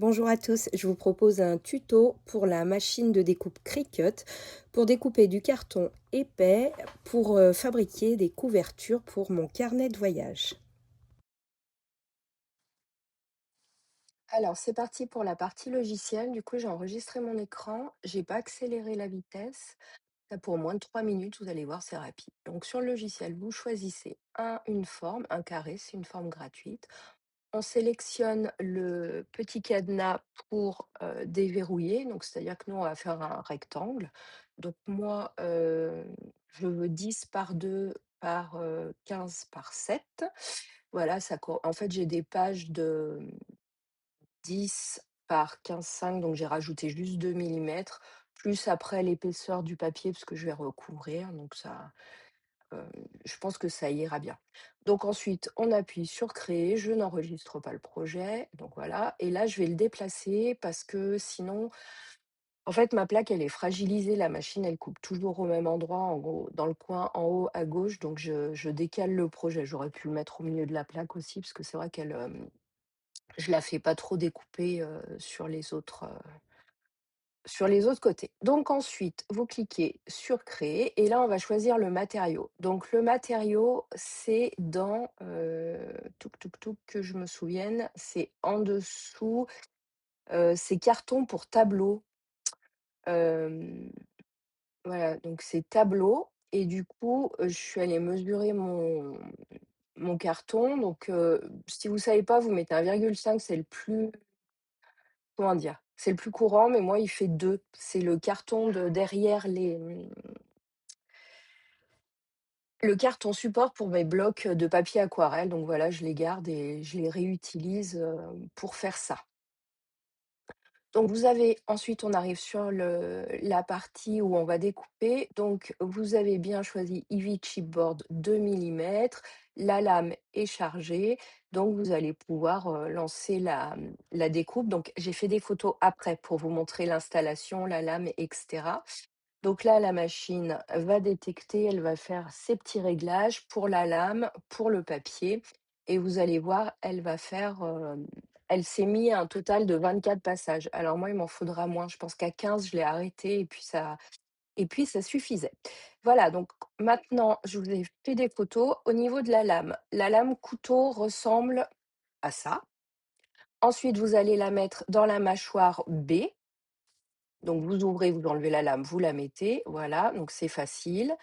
Bonjour à tous, je vous propose un tuto pour la machine de découpe Cricut pour découper du carton épais pour fabriquer des couvertures pour mon carnet de voyage. Alors, c'est parti pour la partie logicielle. Du coup, j'ai enregistré mon écran. J'ai pas accéléré la vitesse. Là, pour moins de 3 minutes, vous allez voir, c'est rapide. Donc, sur le logiciel, vous choisissez une forme, un carré, c'est une forme gratuite. On sélectionne le petit cadenas pour, déverrouiller, donc c'est-à-dire que nous, on va faire un rectangle. Donc moi, je veux 10 par 2 par, 15 par 7. Voilà, en fait, j'ai des pages de 10 par 15,5, donc j'ai rajouté juste 2 millimètres, plus après l'épaisseur du papier parce que je vais recouvrir, donc ça, Heu, je pense que ça ira bien. Donc ensuite, on appuie sur créer, je n'enregistre pas le projet, donc voilà et là, je vais le déplacer parce que sinon en fait, ma plaque, elle est fragilisée, la machine, elle coupe toujours au même endroit, en gros, dans le coin en haut à gauche, donc je décale le projet. J'aurais pu le mettre au milieu de la plaque aussi parce que c'est vrai qu'elle, je la fais pas trop découper, sur les autres côtés. Donc ensuite, vous cliquez sur créer et là, on va choisir le matériau. Donc le matériau, c'est dans, que je me souvienne, c'est en dessous, c'est carton pour tableau. Hem, voilà, donc c'est tableau et du coup, je suis allée mesurer mon carton. Donc, si vous savez pas, vous mettez un 1,5, c'est le plus comment dire? C'est le plus courant, mais moi, il fait 2. C'est le carton de derrière le carton support pour mes blocs de papier aquarelle. Donc voilà, je les garde et je les réutilise, pour faire ça. Donc vous avez ensuite, on arrive sur la partie où on va découper. Donc vous avez bien choisi Ivy Chipboard 2 millimètres. La lame est chargée, donc vous allez pouvoir, lancer la découpe. Donc j'ai fait des photos après pour vous montrer l'installation, la lame et cetera. Donc là, la machine va détecter, elle va faire ses petits réglages pour la lame, pour le papier et vous allez voir, elle s'est mis un total de 24 passages. Alors moi, il m'en faudra moins. Je pense qu'à 15, je l'ai arrêté et puis ça suffisait. Voilà, donc maintenant, je vous ai fait des photos. Au niveau de la lame couteau ressemble à ça. Ensuite, vous allez la mettre dans la mâchoire B. Donc vous ouvrez, vous enlevez la lame, vous la mettez, voilà, donc c'est facile.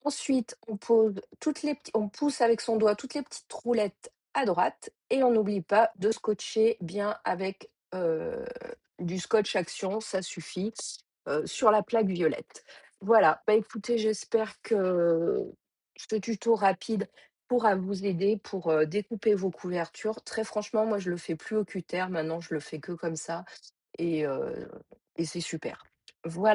Ensuite, on pousse avec son doigt toutes les petites roulettes à droite et on n'oublie pas de scotcher bien avec, du scotch action, ça suffit, sur la plaque violette. Voilà, bah, écoutez, j'espère que ce tuto rapide pourra vous aider pour, découper vos couvertures. Très franchement, moi, je le fais plus au cutter, maintenant je le fais que comme ça et heu et c'est super. Voilà.